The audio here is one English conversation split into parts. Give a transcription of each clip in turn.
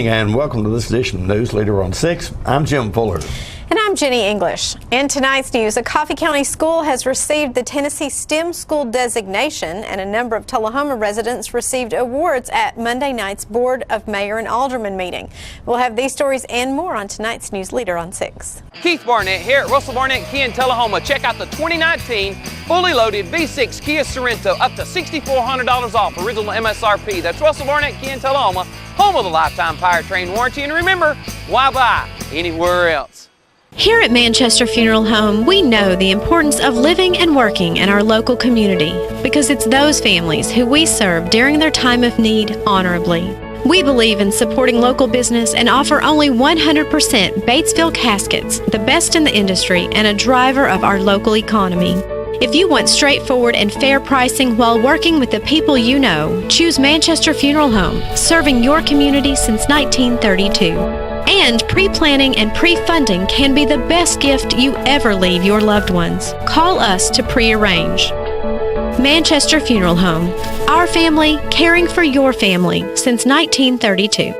evening and welcome to this edition of News Leader on 6. I'm Jim Fuller. And I'm Jenny English. In tonight's news, a Coffee County school has received the Tennessee STEM School designation, and a number of Tullahoma residents received awards at Monday night's Board of Mayor and Alderman meeting. We'll have these stories and more on tonight's News Leader on 6. Keith Barnett here at Russell Barnett Kia in Tullahoma. Check out the 2019 fully loaded V6 Kia Sorento, up to $6,400 off original MSRP. That's Russell Barnett Kia in Tullahoma, home of the lifetime powertrain warranty. And remember, why buy anywhere else? Here at Manchester Funeral Home, we know the importance of living and working in our local community because it's those families who we serve during their time of need honorably. We believe in supporting local business and offer only 100% Batesville caskets, the best in the industry and a driver of our local economy. If you want straightforward and fair pricing while working with the people you know, choose Manchester Funeral Home, serving your community since 1932. And pre-planning and pre-funding can be the best gift you ever leave your loved ones. Call us to pre-arrange. Manchester Funeral Home. Our family caring for your family since 1932.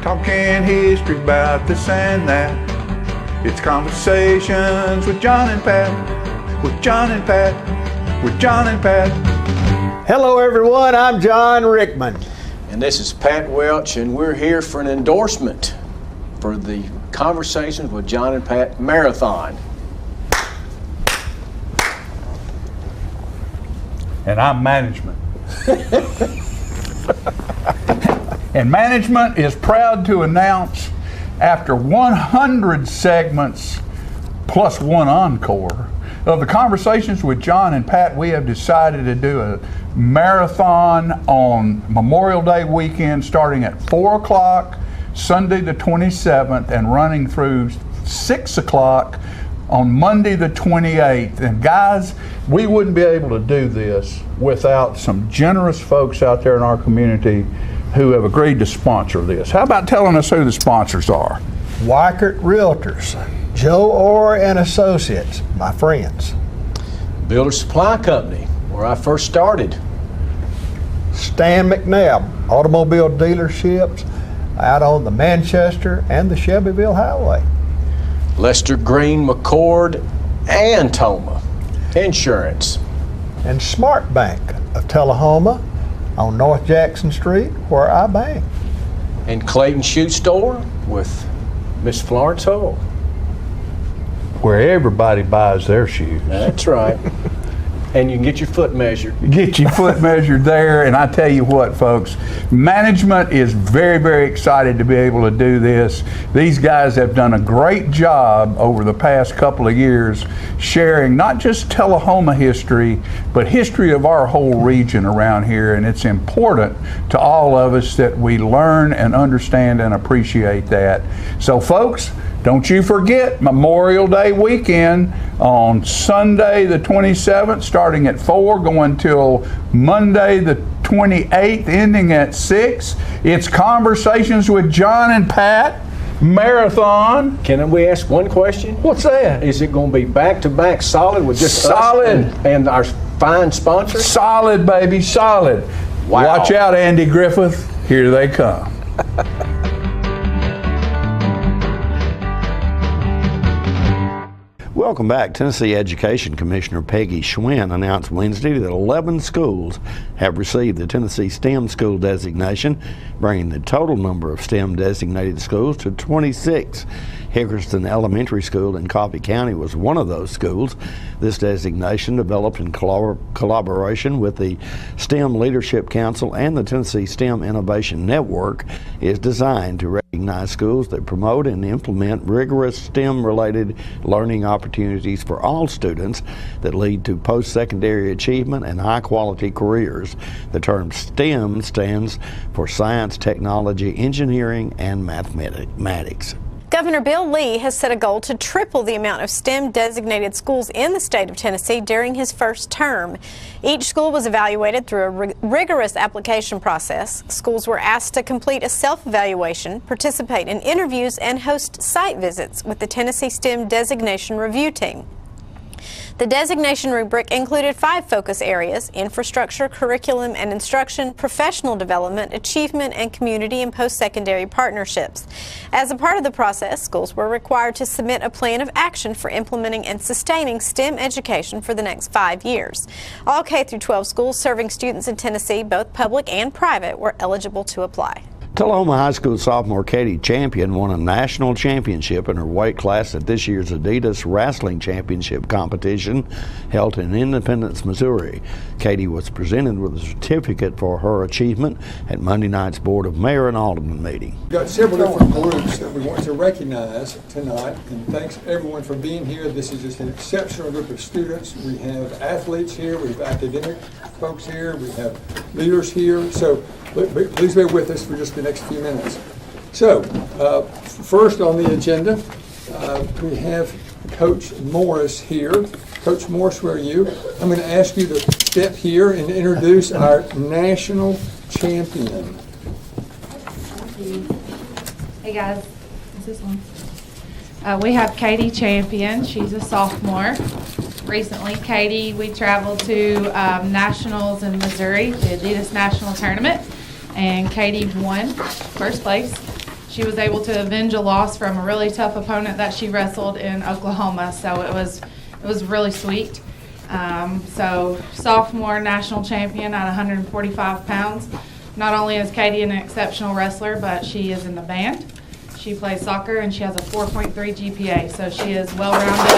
Talking history about this and that. It's conversations with John and Pat. With John and Pat. With John and Pat. Hello everyone, I'm John Rickman. And this is Pat Welch, and we're here for an endorsement for the Conversations with John and Pat Marathon. And I'm management. And management is proud to announce, after 100 segments plus one encore of the Conversations with John and Pat, we have decided to do a marathon on Memorial Day weekend starting at 4 o'clock Sunday the 27th and running through 6 o'clock on Monday the 28th. And guys, we wouldn't be able to do this without some generous folks out there in our community who have agreed to sponsor this. How about telling us who the sponsors are? Weichert Realtors, Joe Orr and Associates, my friends. Builder Supply Company, where I first started. Stan McNabb, automobile dealerships out on the Manchester and the Shelbyville Highway. Lester Green, McCord, and Toma Insurance. And Smart Bank of Tullahoma on North Jackson Street, where I bank. And Clayton Shoe Store with Miss Florence Hull. Where everybody buys their shoes. That's right. And you can get your foot measured. Get your foot measured there, and I tell you what, folks, management is very, very excited to be able to do this. These guys have done a great job over the past couple of years sharing not just Tullahoma history, but history of our whole region around here, and it's important to all of us that we learn and understand and appreciate that. So, folks, don't you forget Memorial Day weekend on Sunday the 27th, starting at 4, going till Monday the 28th, ending at 6. It's Conversations with John and Pat Marathon. Can we ask one question? What's that? Is it going to be back-to-back solid with just solid us and our fine sponsors? Solid, baby, solid. Wow. Watch out, Andy Griffith. Here they come. Welcome back. Tennessee Education Commissioner Peggy Schwinn announced Wednesday that 11 schools have received the Tennessee STEM School designation, bringing the total number of STEM designated schools to 26. Hickerston Elementary School in Coffee County was one of those schools. This designation, developed in collaboration with the STEM Leadership Council and the Tennessee STEM Innovation Network, is designed to recognize schools that promote and implement rigorous STEM-related learning opportunities for all students that lead to post-secondary achievement and high-quality careers. The term STEM stands for science, technology, engineering, and mathematics. Governor Bill Lee has set a goal to triple the amount of STEM-designated schools in the state of Tennessee during his first term. Each school was evaluated through a rigorous application process. Schools were asked to complete a self-evaluation, participate in interviews, and host site visits with the Tennessee STEM Designation Review Team. The designation rubric included 5 focus areas: infrastructure, curriculum and instruction, professional development, achievement, and community and post-secondary partnerships. As a part of the process, schools were required to submit a plan of action for implementing and sustaining STEM education for the next 5 years. All K-12 schools serving students in Tennessee, both public and private, were eligible to apply. Tullahoma High School sophomore Katie Champion won a national championship in her weight class at this year's Adidas Wrestling Championship competition held in Independence, Missouri. Katie was presented with a certificate for her achievement at Monday night's Board of Mayor and Alderman meeting. We've got several different groups that we want to recognize tonight, and thanks everyone for being here. This is just an exceptional group of students. We have athletes here, we have academic folks here, we have leaders here, so please bear with us for just the next few minutes. So, first on the agenda, we have Coach Morris here. Coach Morris, where are you? I'm going to ask you to step here and introduce our national champion. Hey guys, is this on? We have Katie Champion. She's a sophomore. Recently, Katie, we traveled to nationals in Missouri, the Adidas National Tournament, and Katie won first place. She was able to avenge a loss from a really tough opponent that she wrestled in Oklahoma, so it was really sweet. So sophomore national champion at 145 pounds. Not only is Katie an exceptional wrestler, but she is in the band. She plays soccer and she has a 4.3 GPA, so she is well-rounded.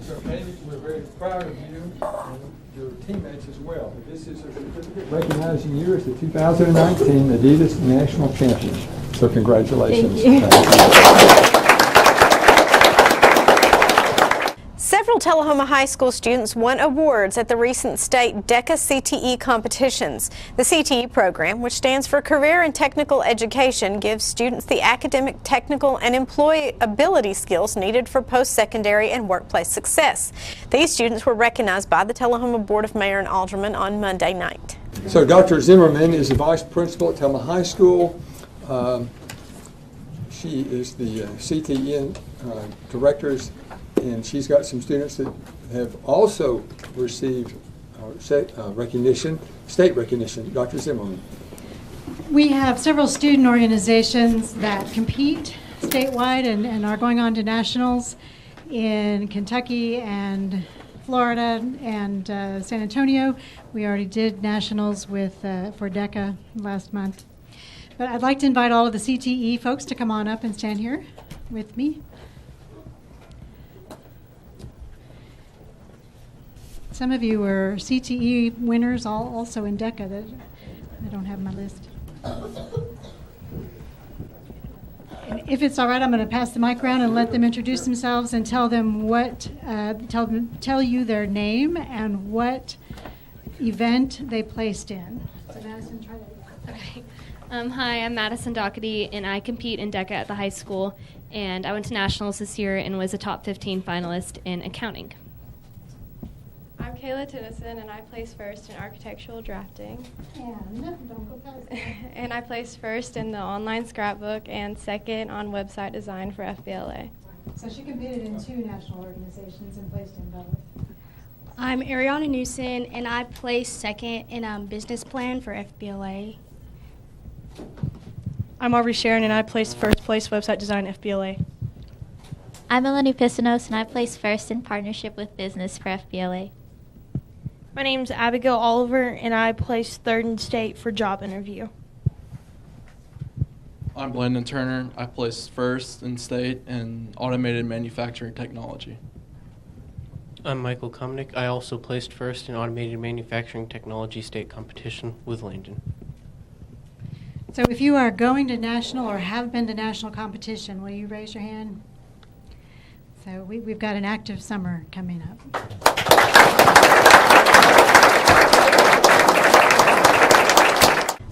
So, Katie, we're very proud of you and your teammates as well. This is a certificate recognizing you as the 2019 Adidas National Champion. So congratulations. Thank you. Several Tullahoma High School students won awards at the recent state DECA CTE competitions. The CTE program, which stands for Career and Technical Education, gives students the academic, technical, and employability skills needed for post-secondary and workplace success. These students were recognized by the Tullahoma Board of Mayor and Aldermen on Monday night. So Dr. Zimmerman is the vice principal at Tullahoma High School. She is the CTE director, and she's got some students that have also received state recognition. Dr. Zimmerman. We have several student organizations that compete statewide and are going on to nationals in Kentucky and Florida and San Antonio. We already did nationals with for DECA last month. But I'd like to invite all of the CTE folks to come on up and stand here with me. Some of you were CTE winners, also in DECA that I don't have on my list. And if it's all right, I'm going to pass the mic around and let them introduce themselves and tell them what, tell you their name and what event they placed in. So Madison, try that. Okay. Hi, I'm Madison Doherty, and I compete in DECA at the high school, and I went to nationals this year and was a top 15 finalist in accounting. I'm Kayla Tennyson, and I placed first in architectural drafting. And don't go past that. And I placed first in the online scrapbook and second on website design for FBLA. So she competed in 2 national organizations and placed in both. I'm Ariana Newson, and I placed second in business plan for FBLA. I'm Aubrey Sharon, and I placed first place website design FBLA. I'm Melanie Pisanos, and I placed first in partnership with business for FBLA. My name's Abigail Oliver, and I placed third in state for job interview. I'm Blandon Turner. I placed first in state in automated manufacturing technology. I'm Michael Kumnick. I also placed first in automated manufacturing technology state competition with Langdon. So if you are going to national or have been to national competition, will you raise your hand? So we've got an active summer coming up.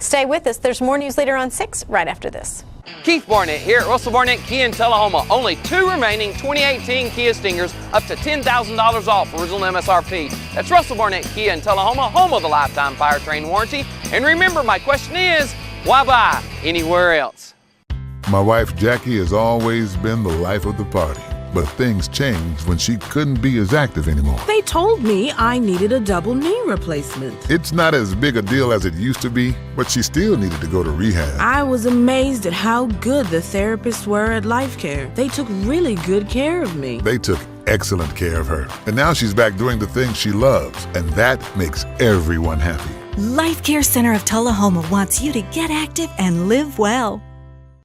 Stay with us. There's more news later on 6 right after this. Keith Barnett here at Russell Barnett Kia in Tullahoma. Only 2 remaining 2018 Kia Stingers up to $10,000 off original MSRP. That's Russell Barnett Kia in Tullahoma, home of the lifetime powertrain warranty. And remember, my question is, why buy anywhere else? My wife Jackie has always been the life of the party. But things changed when she couldn't be as active anymore. They told me I needed a double knee replacement. It's not as big a deal as it used to be, but she still needed to go to rehab. I was amazed at how good the therapists were at Life Care. They took really good care of me. They took excellent care of her. And now she's back doing the things she loves, and that makes everyone happy. Life Care Center of Tullahoma wants you to get active and live well.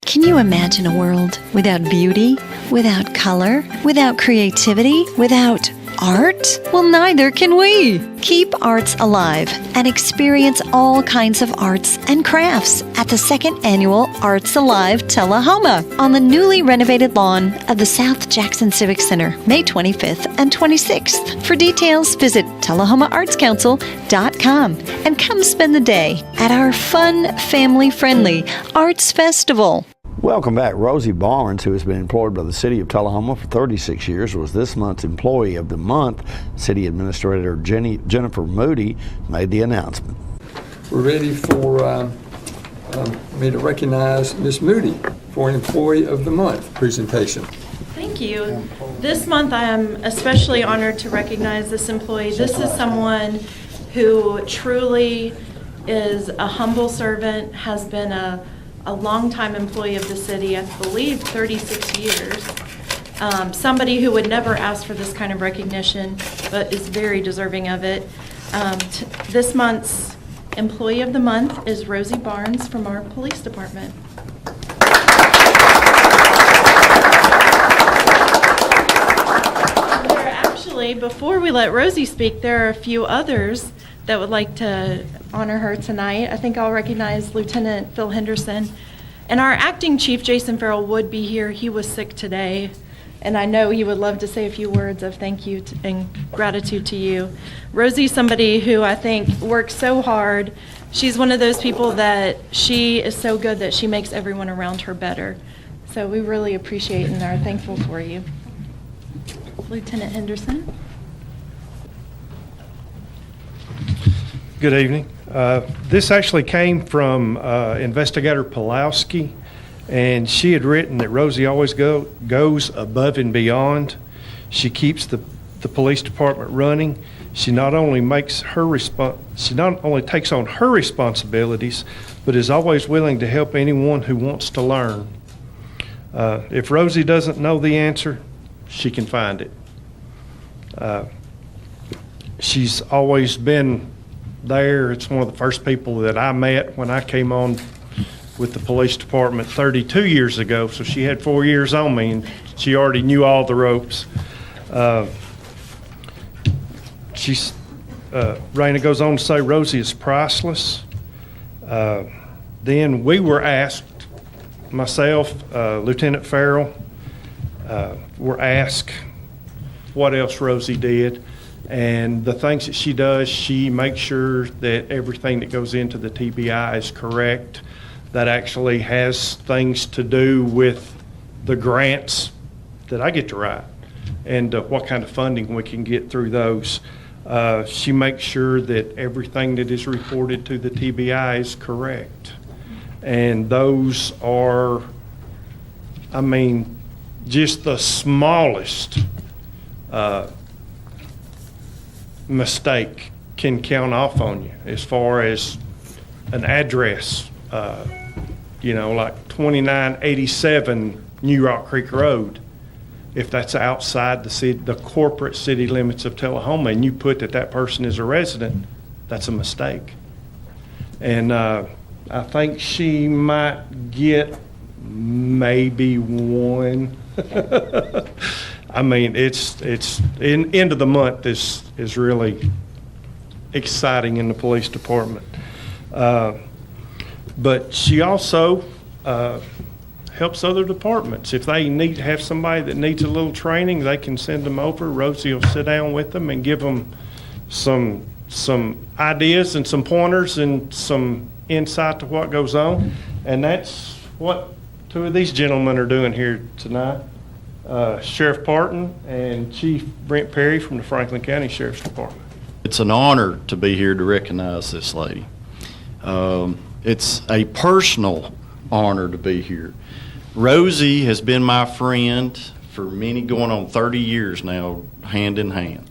Can you imagine a world without beauty, without color, without creativity, without art? Well, neither can we. Keep arts alive and experience all kinds of arts and crafts at the 2nd Annual Arts Alive Tullahoma on the newly renovated lawn of the South Jackson Civic Center, May 25th and 26th. For details, visit TullahomaArtsCouncil.com and come spend the day at our fun, family-friendly Arts Festival. Welcome back. Rosie Barnes, who has been employed by the City of Tullahoma for 36 years, was this month's Employee of the Month. City Administrator Jennifer Moody made the announcement. We're ready for me to recognize Ms. Moody for an Employee of the Month presentation. Thank you. This month I am especially honored to recognize this employee. This is someone who truly is a humble servant, has been a longtime employee of the city, I believe 36 years. Somebody who would never ask for this kind of recognition, but is very deserving of it. This month's Employee of the Month is Rosie Barnes from our police department. Before we let Rosie speak, there are a few others that would like to honor her tonight. I think I'll recognize Lieutenant Phil Henderson. And our acting chief, Jason Farrell, would be here. He was sick today. And I know he would love to say a few words of thank you and gratitude to you. Rosie's somebody who I think works so hard. She's one of those people that she is so good that she makes everyone around her better. So we really appreciate and are thankful for you. Lieutenant Henderson. Good evening. This actually came from Investigator Pulowski, and she had written that Rosie always goes above and beyond. She keeps the police department running. She not only takes on her responsibilities, but is always willing to help anyone who wants to learn. If Rosie doesn't know the answer, she can find it. She's always been there. It's one of the first people that I met when I came on with the police department 32 years ago, so she had 4 years on me and she already knew all the ropes. Raina goes on to say Rosie is priceless. Then we were asked, myself, Lieutenant Farrell, were asked what else Rosie did. And the things that she does, she makes sure that everything that goes into the TBI is correct. That actually has things to do with the grants that I get to write and what kind of funding we can get through those. She makes sure that everything that is reported to the TBI is correct. And those are, just the smallest mistake can count off on you as far as an address, like 2987 New Rock Creek Road. If that's outside the corporate city limits of Tullahoma and you put that person is a resident, that's a mistake. And I think she might get maybe one. It's end of the month is really exciting in the police department. But she also helps other departments. If they need to have somebody that needs a little training, they can send them over. Rosie will sit down with them and give them some ideas and some pointers and some insight to what goes on. And that's what two of these gentlemen are doing here tonight. Sheriff Parton and Chief Brent Perry from the Franklin County Sheriff's Department. It's an honor to be here to recognize this lady. It's a personal honor to be here. Rosie has been my friend for going on 30 years now, hand in hand.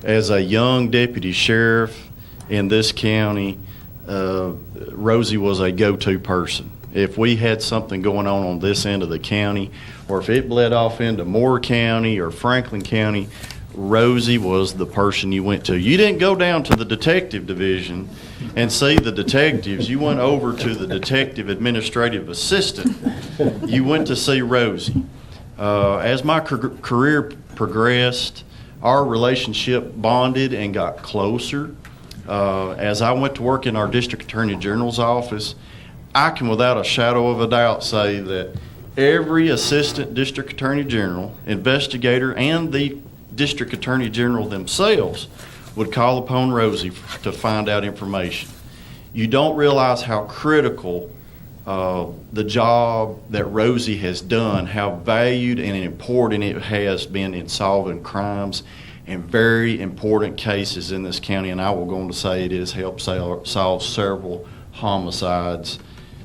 As a young deputy sheriff in this county, Rosie was a go-to person. If we had something going on this end of the county, or if it bled off into Moore County or Franklin County, Rosie was the person you went to. You didn't go down to the detective division and see the detectives. You went over to the detective administrative assistant. You went to see Rosie. As my career progressed, our relationship bonded and got closer. As I went to work in our district attorney general's office, I can without a shadow of a doubt say that every assistant district attorney general, investigator, and the district attorney general themselves would call upon Rosie to find out information. You don't realize how critical the job that Rosie has done, how valued and important it has been in solving crimes and very important cases in this county. And I will go on to say it has helped solve several homicides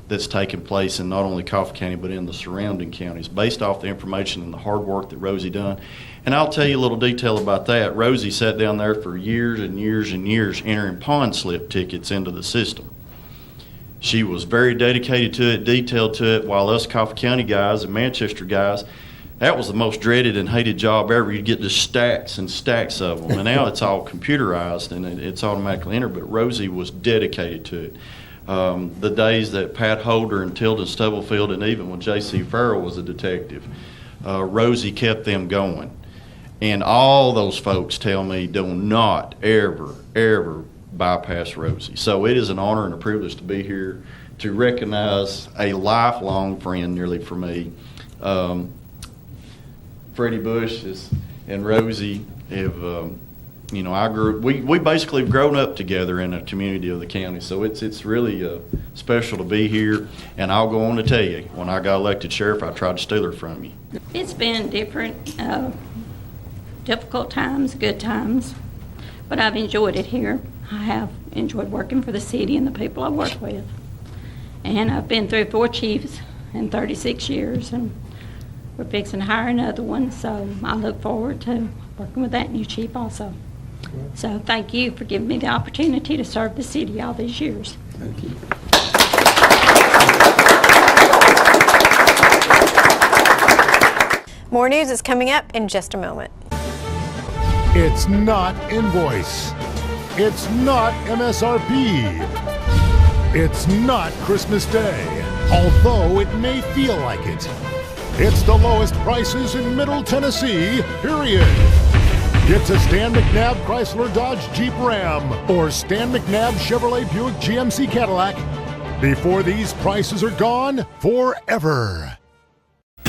that's taken place in not only Coffee County but in the surrounding counties based off the information and the hard work that Rosie done. And I'll tell you a little detail about that. Rosie sat down there for years and years and years entering pawn slip tickets into the system. She was very dedicated to it, detailed to it, while us Coffee County guys and Manchester guys, that was the most dreaded and hated job ever. You'd get just stacks and stacks of them. And now it's all computerized and it's automatically entered, but Rosie was dedicated to it. The days that Pat Holder and Tilden Stubblefield, and even when J.C. Farrell was a detective, Rosie kept them going. And all those folks tell me, do not ever, ever bypass Rosie. So it is an honor and a privilege to be here to recognize a lifelong friend nearly for me. Freddie Bush and Rosie have, we basically have grown up together in a community of the county. So it's really special to be here. And I'll go on to tell you, when I got elected sheriff, I tried to steal her from you. It's been different, difficult times, good times, but I've enjoyed it here. I have enjoyed working for the city and the people I work with. And I've been through 4 chiefs in 36 years, and we're fixing to hire another one, so I look forward to working with that new chief also. So thank you for giving me the opportunity to serve the city all these years. Thank you. More news is coming up in just a moment. It's not invoice. It's not MSRP. It's not Christmas Day, although it may feel like it. It's the lowest prices in Middle Tennessee, period. Get to Stan McNabb Chrysler Dodge Jeep Ram or Stan McNabb Chevrolet Buick GMC Cadillac before these prices are gone forever.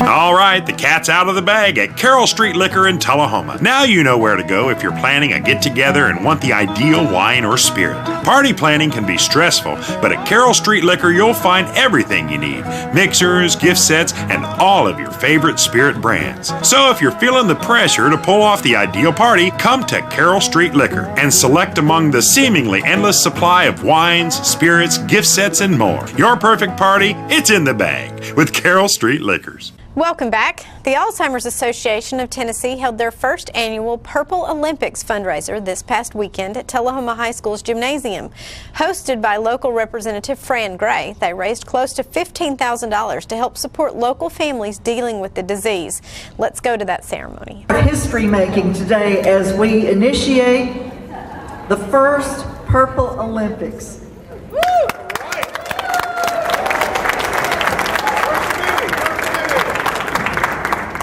All right, the cat's out of the bag at Carroll Street Liquor in Tullahoma. Now you know where to go if you're planning a get-together and want the ideal wine or spirit. Party planning can be stressful, but at Carroll Street Liquor you'll find everything you need. Mixers, gift sets, and all of your favorite spirit brands. So if you're feeling the pressure to pull off the ideal party, come to Carroll Street Liquor and select among the seemingly endless supply of wines, spirits, gift sets, and more. Your perfect party, it's in the bag with Carroll Street Liquors. Welcome back. The Alzheimer's Association of Tennessee held their first annual Purple Olympics fundraiser this past weekend at Tullahoma High School's gymnasium. Hosted by local Representative Fran Gray, they raised close to $15,000 to help support local families dealing with the disease. Let's go to that ceremony. History making today as we initiate the first Purple Olympics.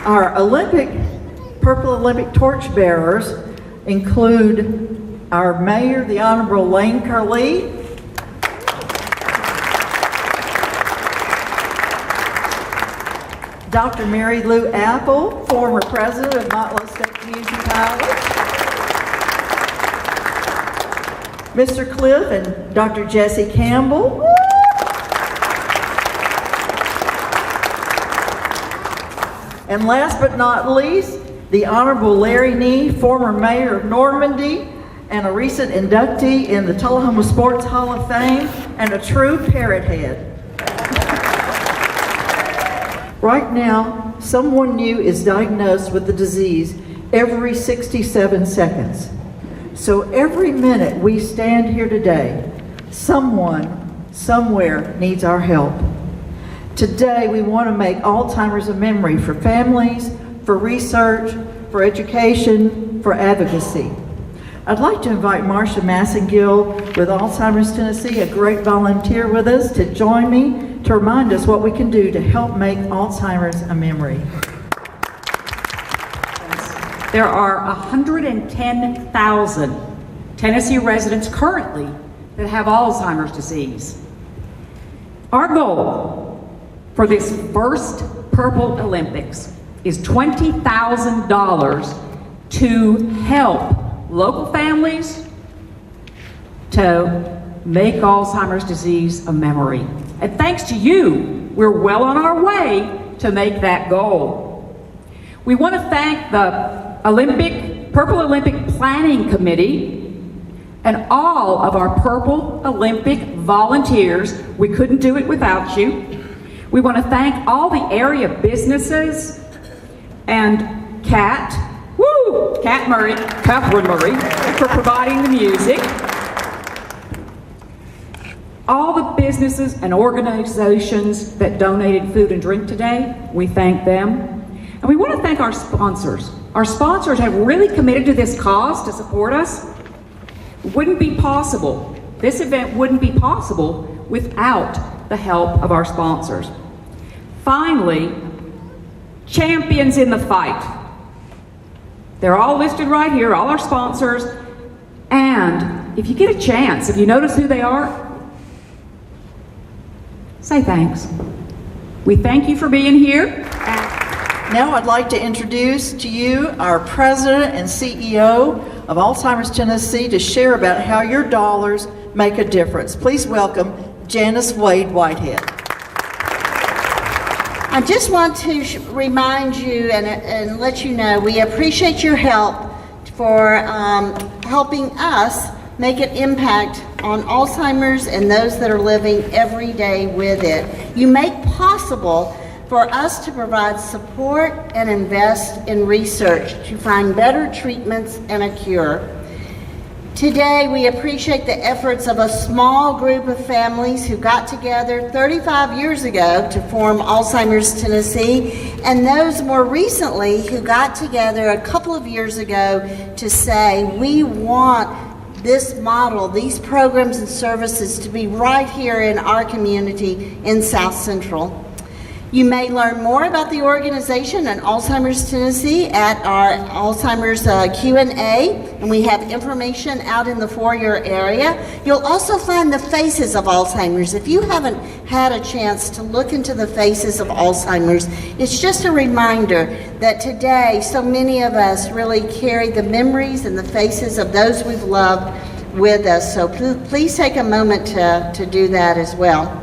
Our Purple Olympic torchbearers include our Mayor, the Honorable Lane Carlee, Dr. Mary Lou Apple, former president of Motlow State Community College, Mr. Cliff and Dr. Jesse Campbell, And last but not least, the Honorable Larry Nee, former mayor of Normandy, and a recent inductee in the Tullahoma Sports Hall of Fame, and a true parrot head. Right now, someone new is diagnosed with the disease every 67 seconds. So every minute we stand here today, someone, somewhere needs our help. Today, we want to make Alzheimer's a memory for families, for research, for education, for advocacy. I'd like to invite Marcia Massengill with Alzheimer's Tennessee, a great volunteer with us, to join me to remind us what we can do to help make Alzheimer's a memory. There are 110,000 Tennessee residents currently that have Alzheimer's disease. Our goal for this first Purple Olympics is $20,000 to help local families to make Alzheimer's disease a memory. And thanks to you, we're well on our way to make that goal. We want to thank the Purple Olympic Planning Committee and all of our Purple Olympic volunteers. We couldn't do it without you. We want to thank all the area businesses and Catherine Murray, for providing the music. All the businesses and organizations that donated food and drink today, we thank them. And we want to thank our sponsors. Our sponsors have really committed to this cause to support us. It wouldn't be possible. This event wouldn't be possible without the help of our sponsors. Finally, champions in the fight. They're all listed right here, all our sponsors. And if you get a chance, if you notice who they are, say thanks. We thank you for being here. Now I'd like to introduce to you our President and CEO of Alzheimer's Tennessee to share about how your dollars make a difference. Please welcome Janice Wade Whitehead. I just want to remind you and let you know we appreciate your help for helping us make an impact on Alzheimer's and those that are living every day with it. You make possible for us to provide support and invest in research to find better treatments and a cure. Today, we appreciate the efforts of a small group of families who got together 35 years ago to form Alzheimer's Tennessee, and those more recently who got together a couple of years ago to say, we want this model, these programs and services to be right here in our community in South Central. You may learn more about the organization and Alzheimer's Tennessee at our Alzheimer's Q&A, and we have information out in the foyer area. You'll also find the faces of Alzheimer's. If you haven't had a chance to look into the faces of Alzheimer's, it's just a reminder that today so many of us really carry the memories and the faces of those we've loved with us. So please take a moment to do that as well.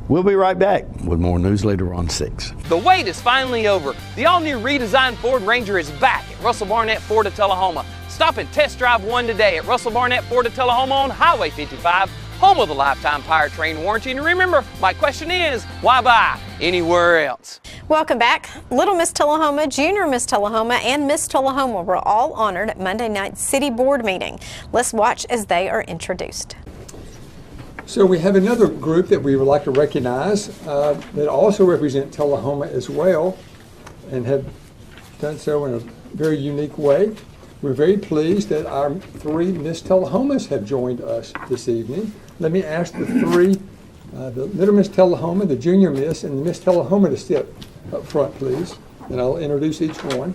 We'll be right back with more news later on 6. The wait is finally over. The all-new redesigned Ford Ranger is back at Russell Barnett Ford of Tullahoma. Stop and test drive one today at Russell Barnett Ford of Tullahoma on Highway 55, home of the lifetime powertrain warranty. And remember, my question is, why buy anywhere else? Welcome back. Little Miss Tullahoma, Junior Miss Tullahoma, and Miss Tullahoma were all honored at Monday night's City Board meeting. Let's watch as they are introduced. So we have another group that we would like to recognize that also represent Tullahoma as well and have done so in a very unique way. We're very pleased that our 3 Miss Tullahomas have joined us this evening. Let me ask the 3, the Little Miss Tullahoma, the Junior Miss, and the Miss Tullahoma to step up front, please, and I'll introduce each one.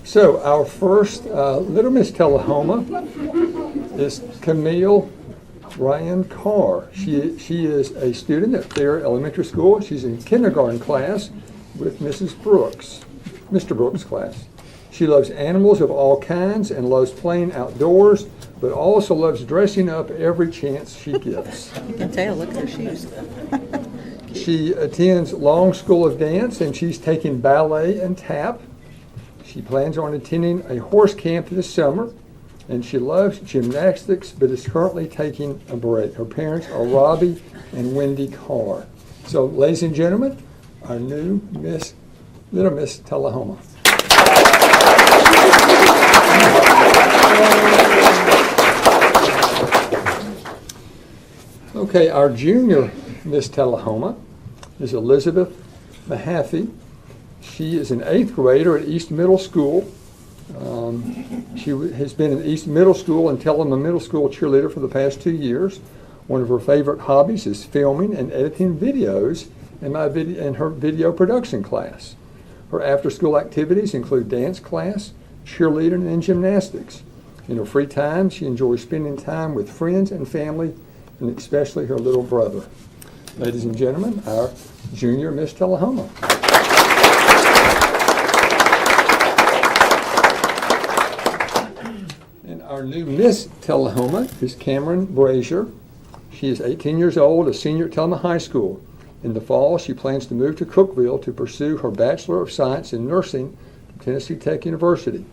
So our first Little Miss Tullahoma is Camille Ryan Carr. She is a student at Thayer Elementary School. She's in kindergarten class with Mr. Brooks' class. She loves animals of all kinds and loves playing outdoors, but also loves dressing up every chance she gets. You can tell, look at her shoes. She attends Long School of Dance, and she's taking ballet and tap. She plans on attending a horse camp this summer, and she loves gymnastics, but is currently taking a break. Her parents are Robbie and Wendy Carr. So, ladies and gentlemen, our new Little Miss Tullahoma. Okay, our junior Miss Tullahoma is Elizabeth Mahaffey. She is an 8th grader at East Middle School. She has been in East Middle School and Tullahoma Middle School cheerleader for the past 2 years. One of her favorite hobbies is filming and editing videos in her video production class. Her after-school activities include dance class, cheerleading, and gymnastics. In her free time, she enjoys spending time with friends and family, and especially her little brother. Ladies and gentlemen, our junior Miss Tullahoma. And our new Miss Tullahoma is Cameron Brazier. She is 18 years old, a senior at Tullahoma High School. In the fall, she plans to move to Cookeville to pursue her Bachelor of Science in Nursing from Tennessee Tech University.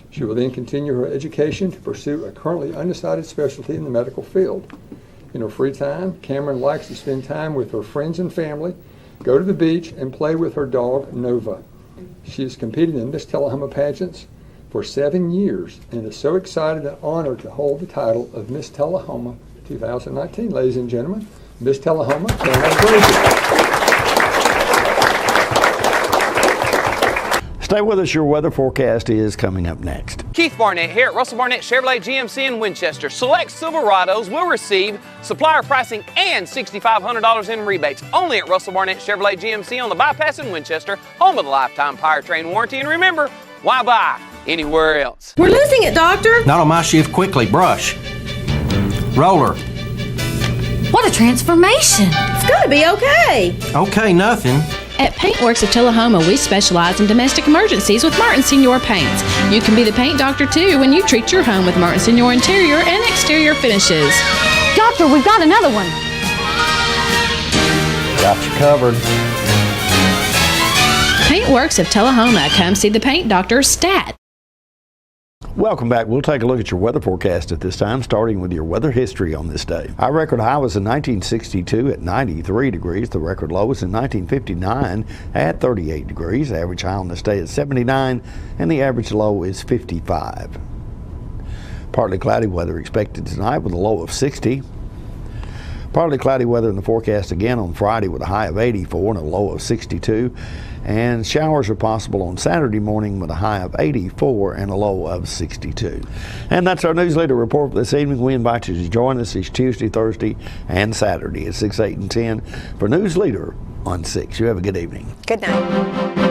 She will then continue her education to pursue a currently undecided specialty in the medical field. In her free time, Cameron likes to spend time with her friends and family, go to the beach, and play with her dog, Nova. She has competed in Miss Tullahoma pageants for 7 years and is so excited and honored to hold the title of Miss Tullahoma 2019. Ladies and gentlemen, Miss Tullahoma, Cameron Brazier. Stay with us. Your weather forecast is coming up next. Keith Barnett here at Russell Barnett Chevrolet GMC in Winchester. Select Silverados will receive supplier pricing and $6,500 in rebates only at Russell Barnett Chevrolet GMC on the bypass in Winchester, home of the lifetime powertrain warranty. And remember, why buy anywhere else? We're losing it, Doctor. Not on my shift. Quickly, brush. Roller. What a transformation. It's gonna be okay. Okay, nothing. At Paintworks of Tullahoma, we specialize in domestic emergencies with Martin Senior Paints. You can be the paint doctor too when you treat your home with Martin Senior interior and exterior finishes. Doctor, we've got another one. Got you covered. Paintworks of Tullahoma. Come see the paint doctor, Stat. Welcome back. We'll take a look at your weather forecast at this time, starting with your weather history on this day. Our record high was in 1962 at 93 degrees. The record low was in 1959 at 38 degrees. The average high on this day is 79, and the average low is 55. Partly cloudy weather expected tonight with a low of 60. Partly cloudy weather in the forecast again on Friday with a high of 84 and a low of 62. And showers are possible on Saturday morning with a high of 84 and a low of 62. And that's our News Leader report for this evening. We invite you to join us each Tuesday, Thursday, and Saturday at 6, 8, and 10 for News Leader on 6. You have a good evening. Good night.